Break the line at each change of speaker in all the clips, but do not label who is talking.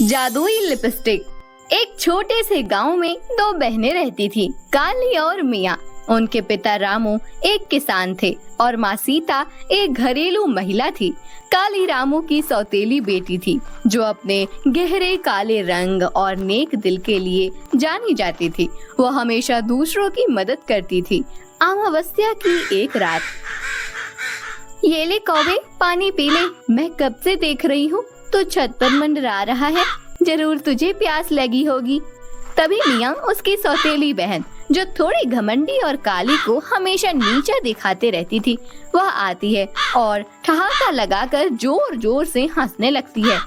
जादुई लिपस्टिक। एक छोटे से गांव में दो बहनें रहती थी, काली और मिया। उनके पिता रामू एक किसान थे और माँ सीता एक घरेलू महिला थी। काली रामू की सौतेली बेटी थी, जो अपने गहरे काले रंग और नेक दिल के लिए जानी जाती थी। वो हमेशा दूसरों की मदद करती थी। अमावस्या की एक रात, ये ले कौवे, पानी पी ले। मैं कब से देख रही हूँ तो छत पर मंडरा रहा है, जरूर तुझे प्यास लगी होगी। तभी मियाँ, उसकी सौतेली बहन, जो थोड़ी घमंडी और काली को हमेशा नीचा दिखाते रहती थी, वह आती है और ठहाका लगाकर जोर जोर से हंसने लगती है।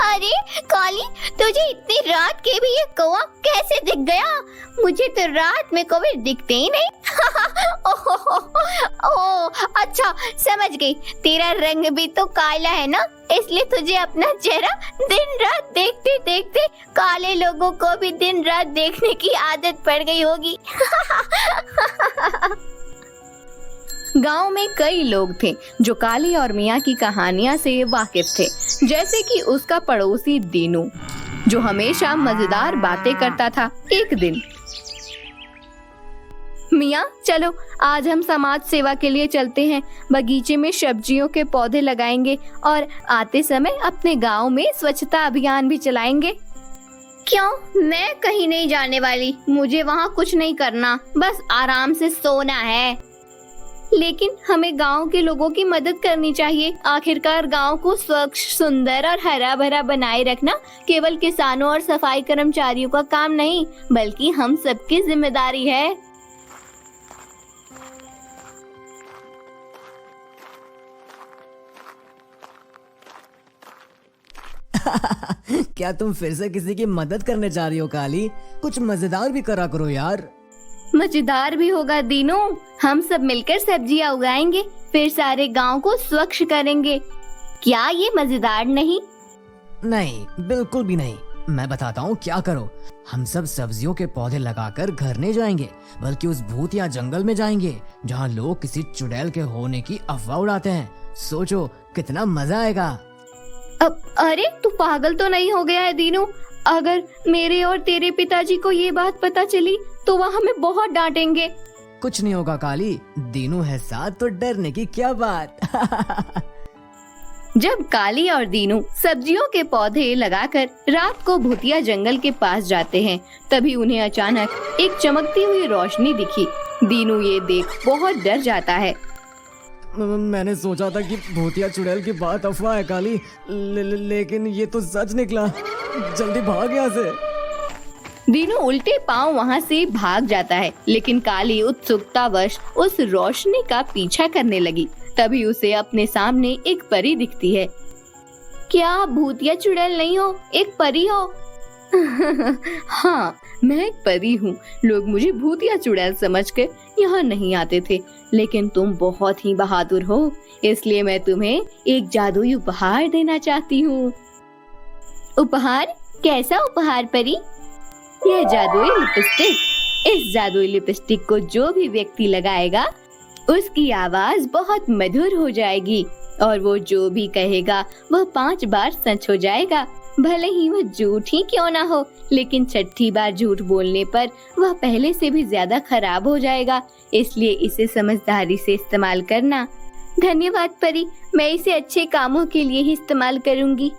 अरे काली, तुझे इतनी रात के भी ये कौवा कैसे दिख गया? मुझे तो रात में कौवे दिखते ही नहीं। ओह, अच्छा समझ गई, तेरा रंग भी तो काला है ना, इसलिए तुझे अपना चेहरा दिन रात देखते देखते काले लोगों को भी दिन रात देखने की आदत पड़ गई होगी।
गांव में कई लोग थे जो काली और मियाँ की कहानियां से वाकिफ थे, जैसे कि उसका पड़ोसी दीनू, जो हमेशा मजेदार बातें करता था। एक दिन, मियाँ चलो आज हम समाज सेवा के लिए चलते हैं, बगीचे में सब्जियों के पौधे लगाएंगे और आते समय अपने गांव में स्वच्छता अभियान भी चलाएंगे।
क्यों? मैं कहीं नहीं जाने वाली, मुझे वहाँ कुछ नहीं करना, बस आराम से सोना है।
लेकिन हमें गांव के लोगों की मदद करनी चाहिए। आखिरकार गांव को स्वच्छ, सुंदर और हरा भरा बनाए रखना केवल किसानों और सफाई कर्मचारियों का काम नहीं, बल्कि हम सबकी जिम्मेदारी है।
क्या तुम फिर से किसी की मदद करने जा रही हो काली? कुछ मजेदार भी करा करो यार।
मजेदार भी होगा दीनू, हम सब मिलकर सब्जियां उगाएंगे, फिर सारे गांव को स्वच्छ करेंगे। क्या ये मजेदार नहीं?
नहीं, बिल्कुल भी नहीं। मैं बताता हूँ क्या करो। हम सब सब्जियों के पौधे लगाकर घर नहीं जाएंगे, बल्कि उस भूत या जंगल में जाएंगे जहाँ लोग किसी चुड़ैल के होने की अफवाह उड़ाते हैं। सोचो कितना मजा आएगा।
अरे तू पागल तो नहीं हो गया है दीनू? अगर मेरे और तेरे पिताजी को ये बात पता चली तो वह हमें बहुत डांटेंगे।
कुछ नहीं होगा काली, दीनू है साथ तो डरने की क्या बात।
जब काली और दीनू सब्जियों के पौधे लगाकर रात को भूतिया जंगल के पास जाते हैं, तभी उन्हें अचानक एक चमकती हुई रोशनी दिखी। दीनू ये देख बहुत डर जाता है।
मैंने सोचा था कि भूतिया चुड़ैल की बात अफवाह है काली, लेकिन ये तो सच निकला। जल्दी भाग यहाँ से।
दीनू उल्टे पांव वहाँ से भाग जाता है, लेकिन काली उत्सुकतावश उस रोशनी का पीछा करने लगी। तभी उसे अपने सामने एक परी दिखती है। क्या आप भूतिया चुड़ैल नहीं हो, एक परी हो? हाँ, मैं एक परी हूँ। लोग मुझे भूतिया चुड़ैल समझकर यहाँ नहीं आते थे, लेकिन तुम बहुत ही बहादुर हो, इसलिए मैं तुम्हें एक जादुई उपहार देना चाहती हूँ।
उपहार? कैसा उपहार परी?
यह जादुई लिपस्टिक। इस जादुई लिपस्टिक को जो भी व्यक्ति लगाएगा, उसकी आवाज बहुत मधुर हो जाएगी और वो जो भी कहेगा वह 5 बार सच हो जाएगा। भले ही वह झूठ ही क्यों ना हो, लेकिन 6ठी बार झूठ बोलने पर वह पहले से भी ज्यादा खराब हो जाएगा। इसलिए इसे समझदारी से इस्तेमाल करना।
धन्यवाद परी, मैं इसे अच्छे कामों के लिए ही इस्तेमाल करूंगी।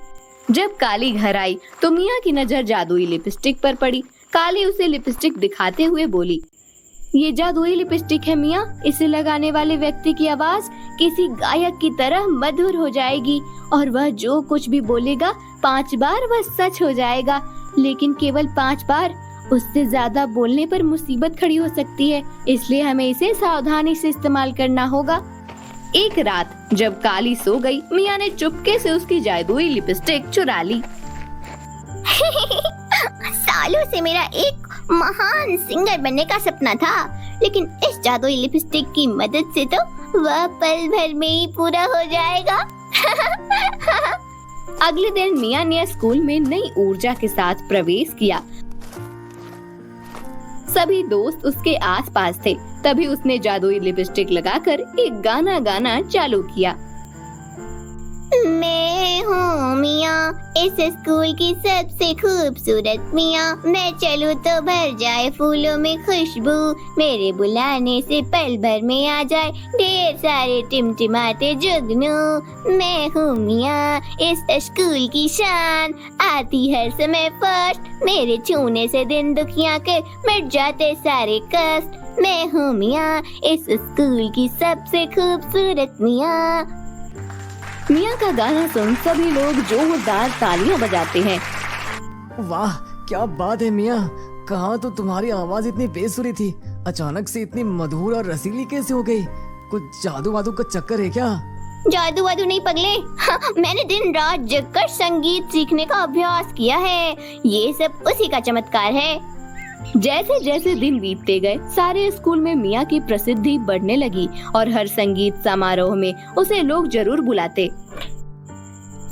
जब काली घर आई तो मियाँ की नजर जादुई लिपस्टिक पर पड़ी। काली उसे लिपस्टिक दिखाते हुए बोली, ये जादुई लिपस्टिक है मियाँ, इसे लगाने वाले व्यक्ति की आवाज किसी गायक की तरह मधुर हो जाएगी और वह जो कुछ भी बोलेगा 5 बार वह सच हो जाएगा। लेकिन केवल 5 बार, उससे ज्यादा बोलने पर मुसीबत खड़ी हो सकती है, इसलिए हमें इसे सावधानी से इस्तेमाल करना होगा। एक रात जब काली सो गई, मियाँ ने चुपके से उसकी जादुई लिपस्टिक चुरा ली।
सालों से मेरा एक महान सिंगर बनने का सपना था, लेकिन इस जादुई लिपस्टिक की मदद से तो वह पल भर में ही पूरा हो जाएगा।
अगले दिन मियाँ ने स्कूल में नई ऊर्जा के साथ प्रवेश किया। सभी दोस्त उसके आसपास थे। तभी उसने जादुई लिपस्टिक लगाकर एक गाना गाना चालू किया।
मैं इस स्कूल की सबसे खूबसूरत मियाँ। मैं चलूँ तो भर जाए फूलों में खुशबू, मेरे बुलाने से पल भर में आ जाए ढेर सारे टिमटिमाते जुगनू। मैं हूँ मियाँ इस स्कूल की शान, आती हर समय फर्स्ट, मेरे छूने से दिन दुखियाँ के मिट जाते सारे कष्ट। मैं हूँ मियाँ इस स्कूल की सबसे खूबसूरत मियाँ।
मिया का गाना सुन सभी लोग जोरदार तालियां बजाते हैं।
वाह क्या बात है मियाँ, कहाँ तो तुम्हारी आवाज इतनी बेसुरी थी, अचानक से इतनी मधुर और रसीली कैसे हो गई? कुछ जादू वादू का चक्कर है क्या?
जादू वादू नहीं पगले, मैंने दिन रात जगकर संगीत सीखने का अभ्यास किया है, ये सब उसी का चमत्कार है।
जैसे जैसे दिन बीतते गए सारे स्कूल में मिया की प्रसिद्धि बढ़ने लगी और हर संगीत समारोह में उसे लोग जरूर बुलाते।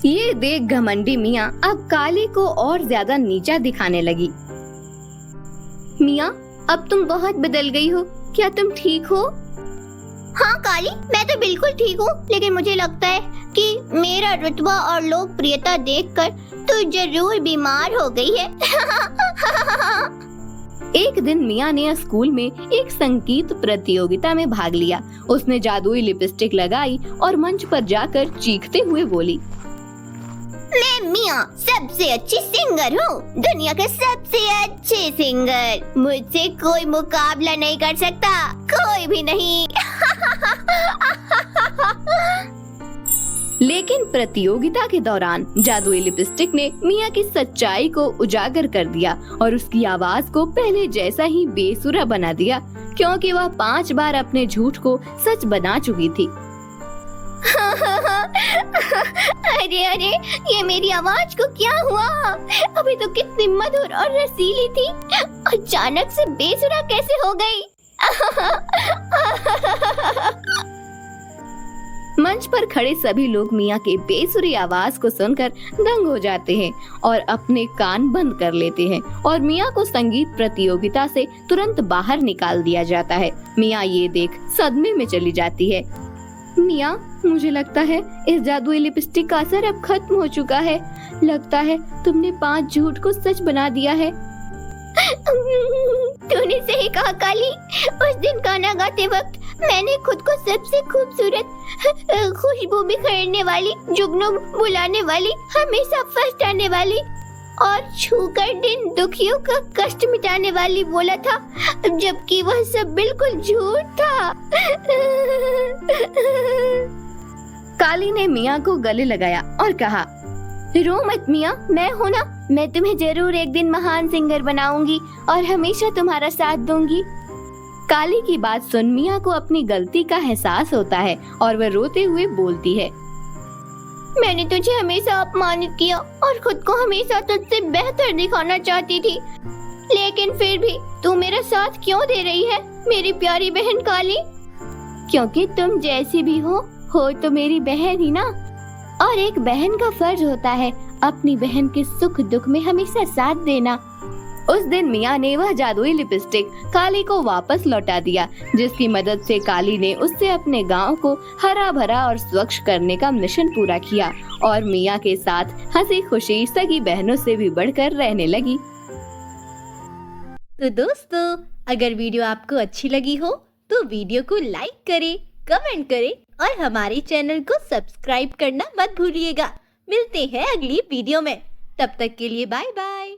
ये देख घमंडी मिया अब काली को और ज्यादा नीचा दिखाने लगी। मिया अब तुम बहुत बदल गई हो, क्या तुम ठीक हो?
हाँ काली, मैं तो बिल्कुल ठीक हूँ, लेकिन मुझे लगता है कि मेरा रुतबा और लोकप्रियता देखकर तू जरूर बीमार हो गई है।
एक दिन मिया ने स्कूल में एक संगीत प्रतियोगिता में भाग लिया। उसने जादुई लिपस्टिक लगाई और मंच पर जाकर चीखते हुए बोली,
मैं मिया सबसे अच्छी सिंगर हूँ, दुनिया के सबसे अच्छे सिंगर, मुझसे कोई मुकाबला नहीं कर सकता, कोई भी नहीं।
लेकिन प्रतियोगिता के दौरान जादुई लिपस्टिक ने मिया की सच्चाई को उजागर कर दिया और उसकी आवाज को पहले जैसा ही बेसुरा बना दिया, क्योंकि वह 5 बार अपने झूठ को सच बना चुकी थी।
अरे अरे, ये मेरी आवाज को क्या हुआ? अभी तो कितनी मधुर और रसीली थी, अचानक से बेसुरा कैसे हो गई?
मंच पर खड़े सभी लोग मिया के बेसुरी आवाज को सुनकर दंग हो जाते हैं और अपने कान बंद कर लेते हैं और मिया को संगीत प्रतियोगिता से तुरंत बाहर निकाल दिया जाता है। मिया ये देख सदमे में चली जाती है। मिया, मुझे लगता है इस जादुई लिपस्टिक का असर अब खत्म हो चुका है, लगता है तुमने 5 झूठ को सच बना दिया है।
तूने सही कहा काली, उस दिन गाना गाते वक्त मैंने खुद को सबसे खूबसूरत, खुशबू बिखेरने वाली, जुगनू बुलाने वाली, हमेशा फर्स्ट आने वाली और छूकर दिन दुखियों का कष्ट मिटाने वाली बोला था, जबकि वह सब बिल्कुल झूठ था।
काली ने मिया को गले लगाया और कहा, रो मत मिया, मैं हूँ ना, मैं तुम्हें जरूर एक दिन महान सिंगर बनाऊंगी और हमेशा तुम्हारा साथ दूंगी। काली की बात सुन मिया को अपनी गलती का एहसास होता है और वह रोते हुए बोलती है,
मैंने तुझे हमेशा अपमानित किया और खुद को हमेशा तुझसे बेहतर दिखाना चाहती थी, लेकिन फिर भी तू मेरा साथ क्यों दे रही है मेरी प्यारी बहन काली?
क्योंकि तुम जैसी भी हो तो मेरी बहन ही ना, और एक बहन का फर्ज होता है अपनी बहन के सुख दुख में हमेशा साथ देना। उस दिन मिया ने वह जादुई लिपस्टिक काली को वापस लौटा दिया, जिसकी मदद से काली ने उससे अपने गांव को हरा भरा और स्वच्छ करने का मिशन पूरा किया और मिया के साथ हंसी खुशी सगी बहनों से भी बढ़कर रहने लगी।
तो दोस्तों, अगर वीडियो आपको अच्छी लगी हो तो वीडियो को लाइक करें, कमेंट करें और हमारे चैनल को सब्सक्राइब करना मत भूलिएगा। मिलते हैं अगली वीडियो में, तब तक के लिए बाय बाय।